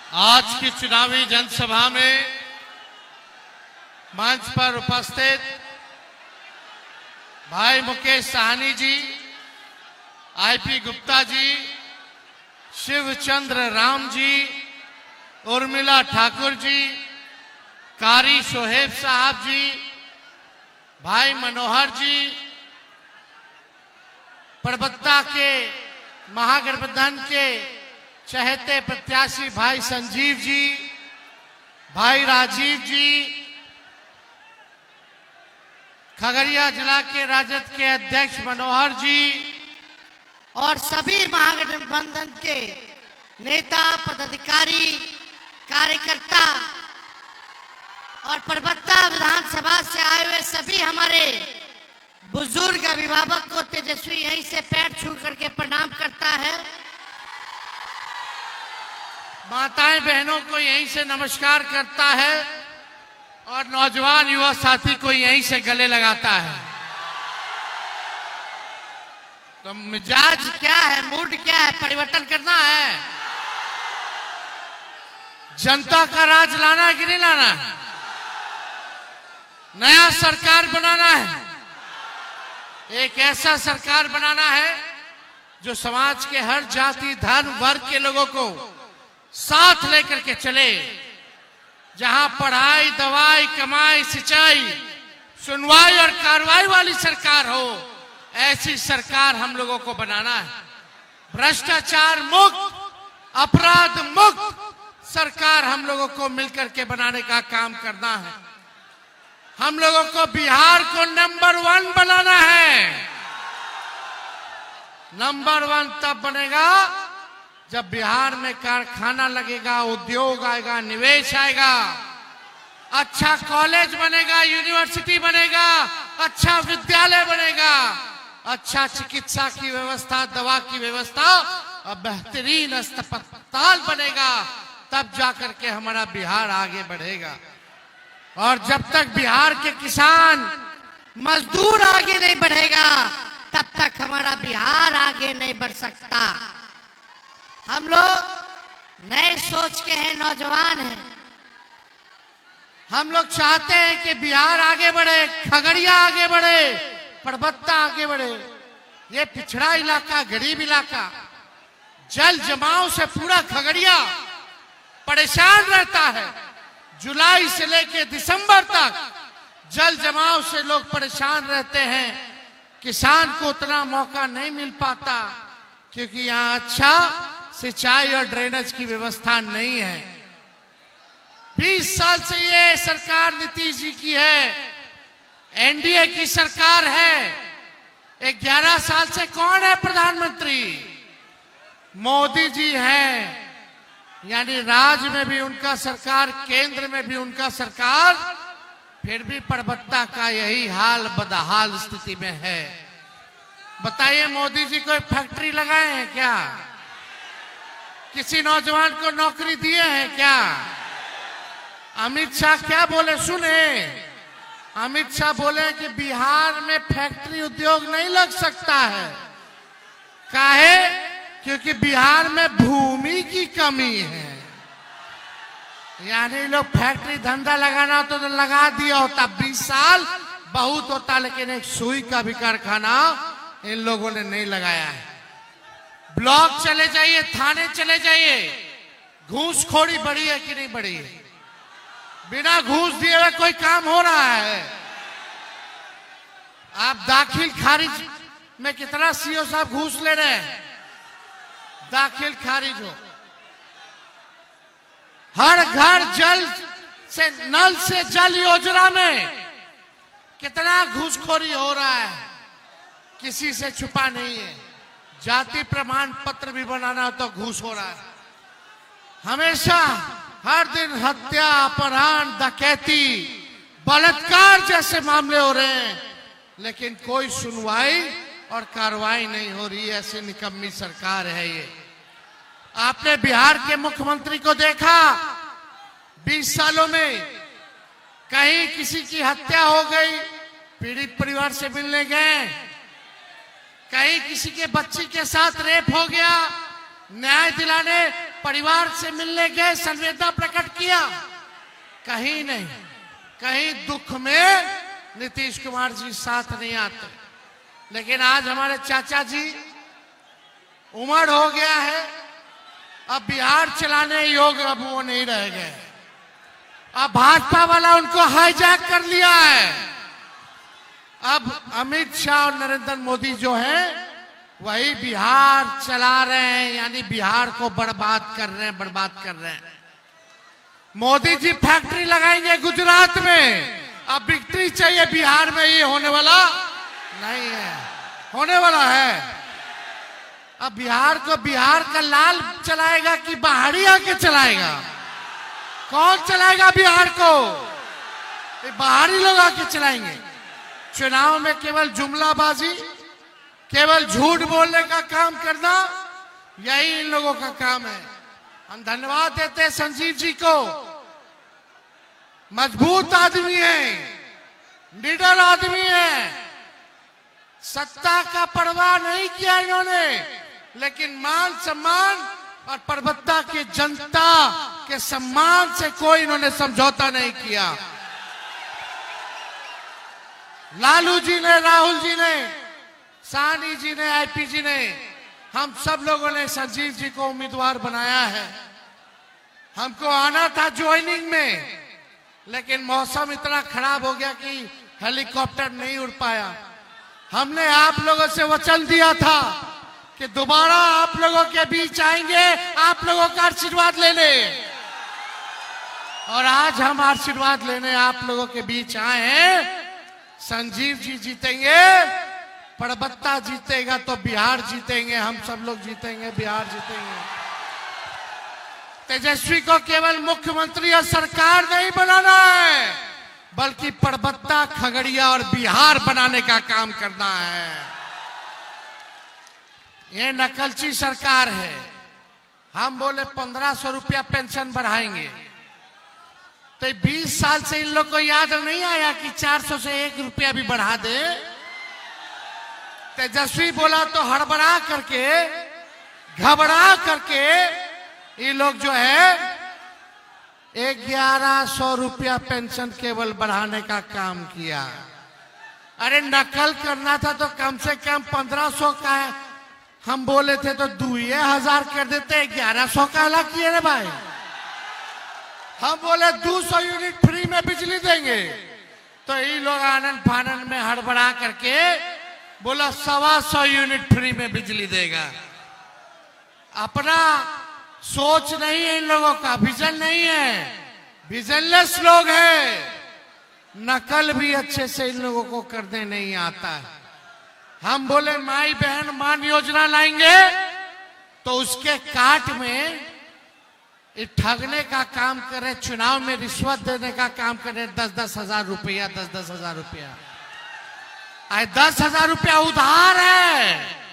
आज की चुनावी जनसभा में मंच पर उपस्थित भाई मुकेश साहनी जी, आईपी गुप्ता जी, शिवचंद्र राम जी, उर्मिला ठाकुर जी, कारी शोहेब साहब जी, भाई मनोहर जी, परबत्ता के महागठबंधन के चहेते प्रत्याशी भाई संजीव जी, भाई राजीव जी, खगड़िया जिला के राजद के अध्यक्ष मनोहर जी और सभी महागठबंधन के नेता, पदाधिकारी, कार्यकर्ता और परबत्ता विधानसभा से आए हुए सभी हमारे बुजुर्ग अभिभावक को तेजस्वी यहीं से पैर छू करके प्रणाम करता है। माताएं बहनों को यहीं से नमस्कार करता है और नौजवान युवा साथी को यहीं से गले लगाता है। तो मिजाज क्या है, मूड क्या है, परिवर्तन करना है, जनता का राज लाना है कि नहीं लाना है, नया सरकार बनाना है, एक ऐसा सरकार बनाना है जो समाज के हर जाति, धर्म, वर्ग के लोगों को साथ लेकर के चले, जहां पढ़ाई, दवाई, कमाई, सिंचाई, सुनवाई और कार्रवाई वाली सरकार हो, ऐसी सरकार हम लोगों को बनाना है। भ्रष्टाचार मुक्त, अपराध मुक्त सरकार हम लोगों को मिलकर के बनाने का काम करना है। हम लोगों को बिहार को नंबर 1 बनाना है। नंबर 1 तब बनेगा जब बिहार में कारखाना लगेगा, उद्योग आएगा, निवेश आएगा, अच्छा कॉलेज बनेगा, यूनिवर्सिटी बनेगा, अच्छा विद्यालय बनेगा, अच्छा चिकित्सा की व्यवस्था, दवा की व्यवस्था और बेहतरीन अस्पताल बनेगा, तब जाकर के हमारा बिहार आगे बढ़ेगा। और जब तक बिहार के किसान, मजदूर आगे नहीं बढ़ेगा, तब तक हमारा बिहार आगे नहीं बढ़ सकता। हम लोग नए सोच के हैं, नौजवान हैं। हम लोग चाहते हैं कि बिहार आगे बढ़े, खगड़िया आगे बढ़े, परबत्ता आगे बढ़े। ये पिछड़ा इलाका, गरीब इलाका, जल जमाव से पूरा खगड़िया परेशान रहता है। जुलाई से लेकर दिसंबर तक जल जमाव से लोग परेशान रहते हैं। किसान को उतना मौका नहीं मिल पाता क्योंकि यहाँ अच्छा सिंचाई और ड्रेनेज की व्यवस्था नहीं है। 20 साल से ये सरकार नीतीश जी की है, एनडीए की सरकार है। 11 साल से कौन है प्रधानमंत्री? मोदी जी हैं। यानी राज्य में भी उनका सरकार, केंद्र में भी उनका सरकार, फिर भी परबत्ता का यही हाल, बदहाल स्थिति में है। बताइए, मोदी जी कोई फैक्ट्री लगाए हैं क्या? किसी नौजवान को नौकरी दिए हैं क्या? अमित शाह क्या बोले सुने? अमित शाह बोले कि बिहार में फैक्ट्री उद्योग नहीं लग सकता है। काहे? क्योंकि बिहार में भूमि की कमी है। यानी लोग फैक्ट्री धंधा लगाना तो लगा दिया होता, 20 साल बहुत होता, लेकिन एक सुई का भी कारखाना इन लोगों ने नहीं लगाया है। ब्लॉक चले जाइए, थाने चले जाइए, घूसखोरी बढ़ी है कि नहीं बढ़ी है? बिना घूस दिए हुए कोई काम हो रहा है? आप दाखिल खारिज में कितना सीओ साहब घूस ले रहे हैं? दाखिल खारिज हो। हर घर जल से, नल से जल योजना में कितना घूसखोरी हो रहा है, किसी से छुपा नहीं है। जाति प्रमाण पत्र भी बनाना हो तो घूस हो रहा है। हमेशा हर दिन हत्या, अपहरण, डकैती, बलात्कार जैसे मामले हो रहे हैं, लेकिन कोई सुनवाई और कार्रवाई नहीं हो रही। ऐसी निकम्मी सरकार है ये। आपने बिहार के मुख्यमंत्री को देखा, 20 सालों में कहीं किसी की हत्या हो गई, पीड़ित परिवार से मिलने गए, कहीं किसी के बच्ची के साथ रेप हो गया, न्याय दिलाने परिवार से मिलने गए, संवेदना प्रकट किया? कहीं नहीं। कहीं दुख में नीतीश कुमार जी साथ नहीं आते। लेकिन आज हमारे चाचा जी उम्र हो गया है, अब बिहार चलाने योग्य अब वो नहीं रह गए। अब भाजपा वाला उनको हाईजैक कर लिया है। अब अमित शाह और नरेंद्र मोदी जो है वही बिहार चला रहे हैं, यानी बिहार को बर्बाद कर रहे हैं, बर्बाद कर रहे हैं। मोदी जी फैक्ट्री लगाएंगे गुजरात में, अब विक्ट्री चाहिए बिहार में, ये होने वाला नहीं है। होने वाला है। अब बिहार को बिहार का लाल चलाएगा कि बाहरी आके चलाएगा? कौन चलाएगा बिहार को? बाहरी लोग आके चलाएंगे। चुनाव में केवल जुमलाबाजी, केवल झूठ बोलने का काम करना, यही इन लोगों का काम है। हम धन्यवाद देते हैं संजीव जी को। मजबूत आदमी है, निडर आदमी है, सत्ता का परवाह नहीं किया इन्होंने, लेकिन मान सम्मान और परबत्ता की जनता के सम्मान से कोई इन्होंने समझौता नहीं किया। लालू जी ने, राहुल जी ने, सानी जी ने, आईपी जी ने, हम सब लोगों ने संजीव जी को उम्मीदवार बनाया है। हमको आना था ज्वाइनिंग में, लेकिन मौसम इतना खराब हो गया कि हेलीकॉप्टर नहीं उड़ पाया। हमने आप लोगों से वचन दिया था कि दोबारा आप लोगों के बीच आएंगे, आप लोगों का आशीर्वाद लेने, और आज हम आशीर्वाद लेने आप लोगों के बीच आए हैं। संजीव जी जीतेंगे, परबत्ता जीतेगा तो बिहार जीतेंगे, हम सब लोग जीतेंगे, बिहार जीतेंगे। तेजस्वी को केवल मुख्यमंत्री और सरकार नहीं बनाना है, बल्कि परबत्ता, खगड़िया और बिहार बनाने का काम करना है। ये नकलची सरकार है। हम बोले 1500 रुपया पेंशन बढ़ाएंगे, तो 20 साल से इन लोग को याद नहीं आया कि 400 से 1 रुपया भी बढ़ा दे। तेजस्वी बोला तो हड़बड़ा करके, घबरा करके ये लोग जो है 1100 रुपया पेंशन केवल बढ़ाने का काम किया। अरे नकल करना था तो कम से कम 1500 का है, हम बोले थे तो 2000 कर देते, 1100 का अलग किए रे भाई। हम बोले 200 यूनिट फ्री में बिजली देंगे, तो ये लोग आनंद फानंद में हड़बड़ा करके बोला 125 यूनिट फ्री में बिजली देगा। अपना सोच नहीं है इन लोगों का, विजन नहीं है, विजनलेस लोग हैं। नकल भी अच्छे से इन लोगों को करने नहीं आता है। हम बोले माई बहन मान योजना लाएंगे, तो उसके काट में ठगने का काम करे, चुनाव में रिश्वत देने का काम करे, 10-10 हजार रुपया, 10-10 हजार रुपया। 10,000 रुपया उधार है।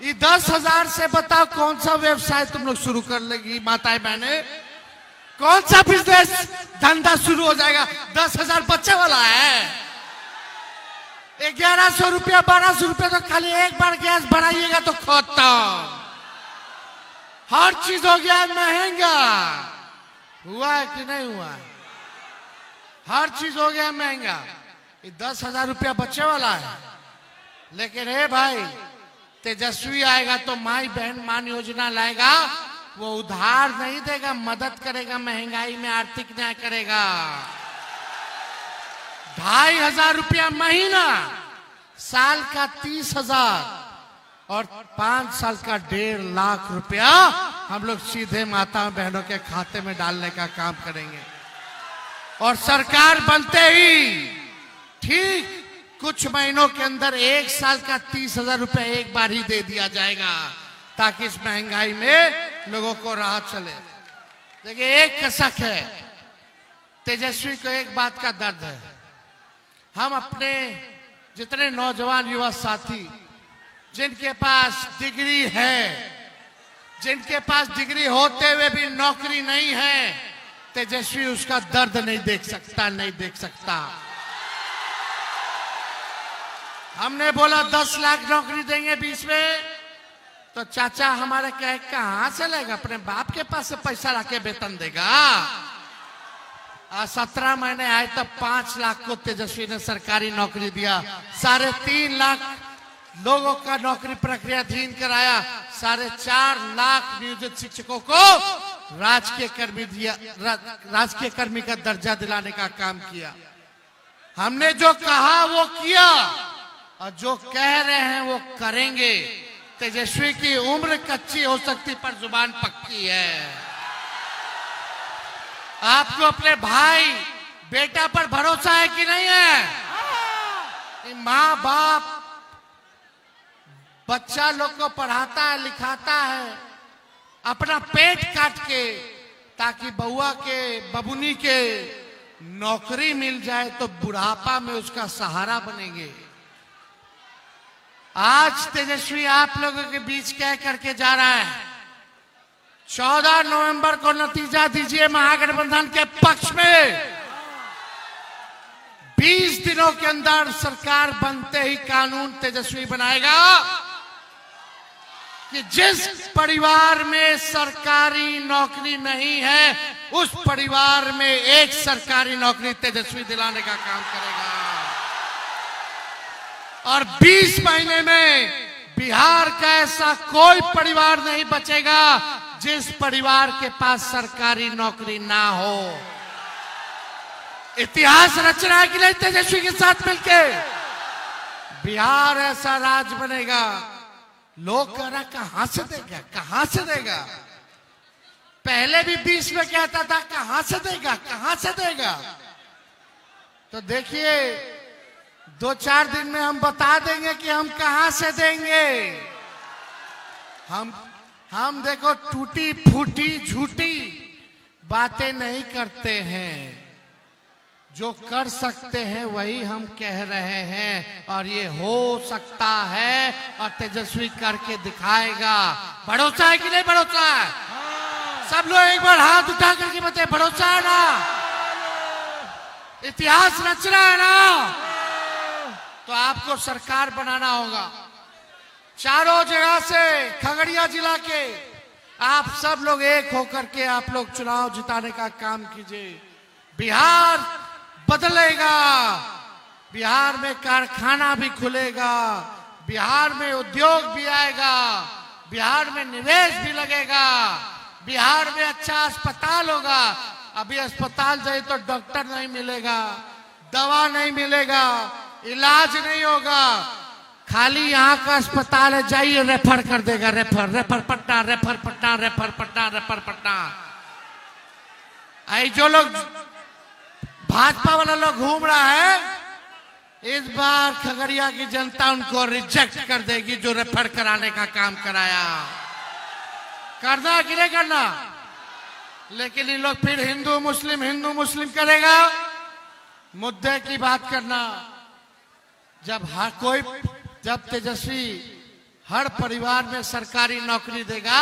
ये 10,000 से बताओ कौन सा व्यवसाय तुम लोग शुरू कर लेगी माताएं बहने? कौन सा बिजनेस धंधा शुरू हो जाएगा? 10,000 बच्चे वाला है। 1100 रुपया, 1200 रुपया तो खाली एक बार गैस बढ़ाइएगा तो खत्म। हर चीज हो गया महंगा। हुआ है कि नहीं हुआ? हर चीज हो गया महंगा। 10,000 रुपया बच्चे वाला है। लेकिन हे भाई, तेजस्वी आएगा तो माई बहन मान योजना लाएगा, वो उधार नहीं देगा, मदद करेगा, महंगाई में आर्थिक न्याय करेगा। 2,500 रुपया महीना, साल का 30,000 और 5 साल का 1.5 लाख रुपया हम लोग सीधे माता बहनों के खाते में डालने का काम करेंगे। और सरकार बनते ही ठीक कुछ महीनों के अंदर 1 साल का 30,000 रुपया एक बार ही दे दिया जाएगा, ताकि इस महंगाई में लोगों को राहत चले। देखिए, एक कसक है, तेजस्वी को एक बात का दर्द है। हम अपने जितने नौजवान युवा साथी जिनके पास डिग्री है, जिनके पास डिग्री होते हुए भी नौकरी नहीं है, तेजस्वी उसका दर्द नहीं देख सकता, नहीं देख सकता। हमने बोला 10 लाख नौकरी देंगे 20 में, तो चाचा हमारे कहे कहां से लेगा, अपने बाप के पास से पैसा लाके वेतन देगा। 17 महीने आए तब 5 लाख को तेजस्वी ने सरकारी नौकरी दिया, 3.5 लाख लोगों का नौकरी प्रक्रियाधीन कराया, 4.5 लाख नियोजित शिक्षकों को राजकीय कर्मी का दर्जा दिलाने का काम किया। हमने जो कहा वो किया और जो कह रहे हैं वो करेंगे। तेजस्वी की उम्र कच्ची हो सकती पर जुबान पक्की है। आपको अपने भाई बेटा पर भरोसा है कि नहीं है? माँ बाप बच्चा लोग को पढ़ाता है लिखाता है अपना पेट काट के, ताकि बउआ के बबुनी के नौकरी मिल जाए तो बुढ़ापा में उसका सहारा बनेंगे। आज तेजस्वी आप लोगों के बीच कह करके जा रहा है 14 नवंबर को नतीजा दीजिए महागठबंधन के पक्ष में। 20 दिनों के अंदर सरकार बनते ही कानून तेजस्वी बनाएगा कि जिस परिवार में सरकारी नौकरी नहीं है उस परिवार में एक सरकारी नौकरी तेजस्वी दिलाने का काम करेगा। और 20 महीने में बिहार का ऐसा कोई परिवार नहीं बचेगा जिस परिवार के पास सरकारी नौकरी ना हो। इतिहास रचना है कि नहीं तेजस्वी के साथ मिलके? बिहार ऐसा राज्य बनेगा। लोग कह रहा कहां से देगा, कहां से देगा। पहले भी 20 में कहता था कहां से देगा, कहां से देगा। तो देखिए 2-4 दिन में हम बता देंगे कि हम कहां से देंगे। हम देखो टूटी फूटी झूठी बातें नहीं करते हैं, जो कर सकते हैं वही हम कह रहे हैं और ये हो सकता है और तेजस्वी करके दिखाएगा। भरोसा है कि नहीं भरोसा है? सब लोग एक बार हाथ उठा करके बताए भरोसा है ना? इतिहास रचना है ना? तो आपको सरकार बनाना होगा। चारों जगह से खगड़िया जिला के आप सब लोग एक होकर के आप लोग चुनाव जिताने का काम कीजिए। बिहार बदलेगा, बिहार में कारखाना भी खुलेगा, बिहार में उद्योग भी आएगा, बिहार में निवेश भी लगेगा, बिहार में अच्छा अस्पताल होगा। अभी अस्पताल जाए तो डॉक्टर नहीं मिलेगा, दवा नहीं मिलेगा, इलाज नहीं होगा। खाली यहाँ का अस्पताल है, जाइए रेफर कर देगा, refer Patna, refer Patna, refer Patna, refer Patna. आई जो लोग भाजपा वाला लोग घूम रहा है, इस बार खगड़िया की जनता उनको रिजेक्ट कर देगी जो रेफर कराने का काम कराया। करना कि नहीं करना? लेकिन ये लोग फिर हिंदू मुस्लिम करेगा। मुद्दे की बात करना। जब तेजस्वी हर परिवार में सरकारी नौकरी देगा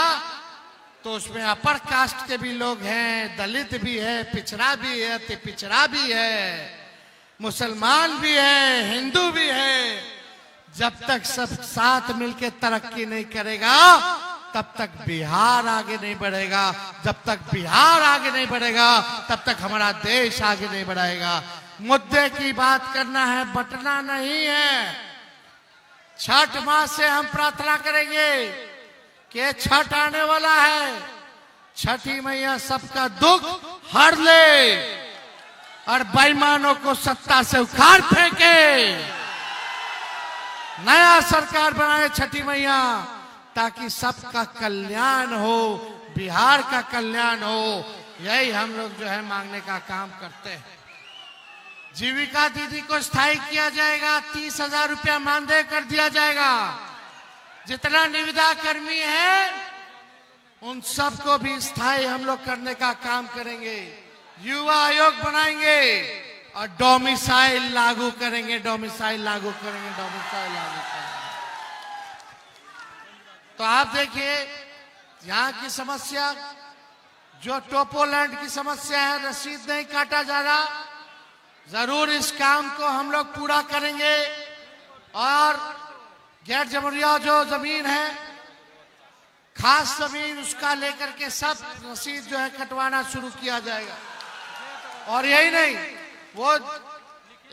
तो उसमें अपर कास्ट के भी लोग हैं, दलित भी है, पिछड़ा भी है, अति पिछड़ा भी है, मुसलमान भी है, हिंदू भी है। जब तक सब साथ मिलकर तरक्की नहीं करेगा तब तक बिहार आगे नहीं बढ़ेगा। जब तक बिहार आगे नहीं बढ़ेगा तब तक हमारा देश आगे नहीं बढ़ेगा। मुद्दे की बात करना है, बंटना नहीं है। छठ माह से हम प्रार्थना करेंगे कि छठ आने वाला है, छठी मैया सबका दुख हर ले और बेईमानों को सत्ता से उखाड़ फेंके, नया सरकार बनाए छठी मैया, ताकि सबका कल्याण हो, बिहार का कल्याण हो। यही हम लोग जो है मांगने का काम करते हैं। जीविका दीदी को स्थायी किया जाएगा, 30,000 रुपया मानदेय कर दिया जाएगा। जितना निविदा कर्मी है उन सबको भी स्थायी हम लोग करने का काम करेंगे। युवा आयोग बनाएंगे और डोमिसाइल लागू करेंगे। तो आप देखिए यहाँ की समस्या, जो टोपोलैंड की समस्या है, रसीद नहीं काटा जा रहा, जरूर इस काम को हम लोग पूरा करेंगे। और गैर जमुरिया जो जमीन है खास जमीन उसका लेकर के सब रसीद जो है कटवाना शुरू किया जाएगा। और यही नहीं, वो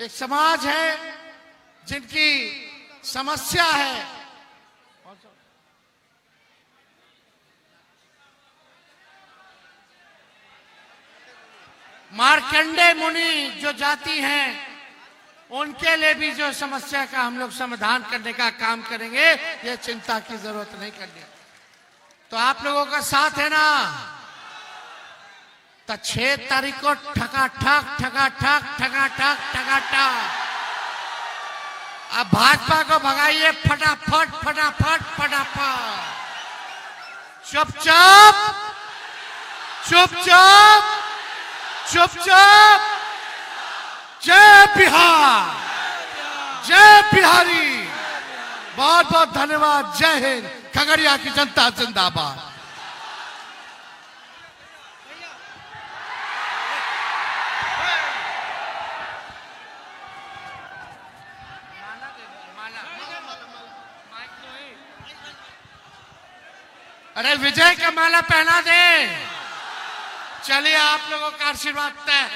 एक समाज है जिनकी समस्या है, मार्कंडे मुनि जो जाति हैं, उनके लिए भी जो समस्या का हम लोग समाधान करने का काम करेंगे, ये चिंता की जरूरत नहीं करनी। तो आप लोगों का साथ है ना? तो 6 तारीख को ठकाठक ठकाठक ठकाठक ठकाठक अब भाजपा को भगाइए फटाफट फटाफट फटाफट। चुपचाप चुपचाप चुपचाप। जय बिहार, जय बिहारी। बहुत बहुत धन्यवाद। जय हिंद। खगड़िया की जनता जिंदाबाद। अरे विजय का माला पहना दे। चलिए, आप लोगों का आशीर्वाद तय।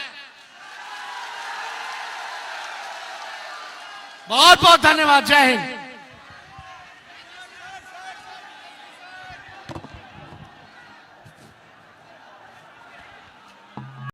बहुत बहुत धन्यवाद। जय हिंद।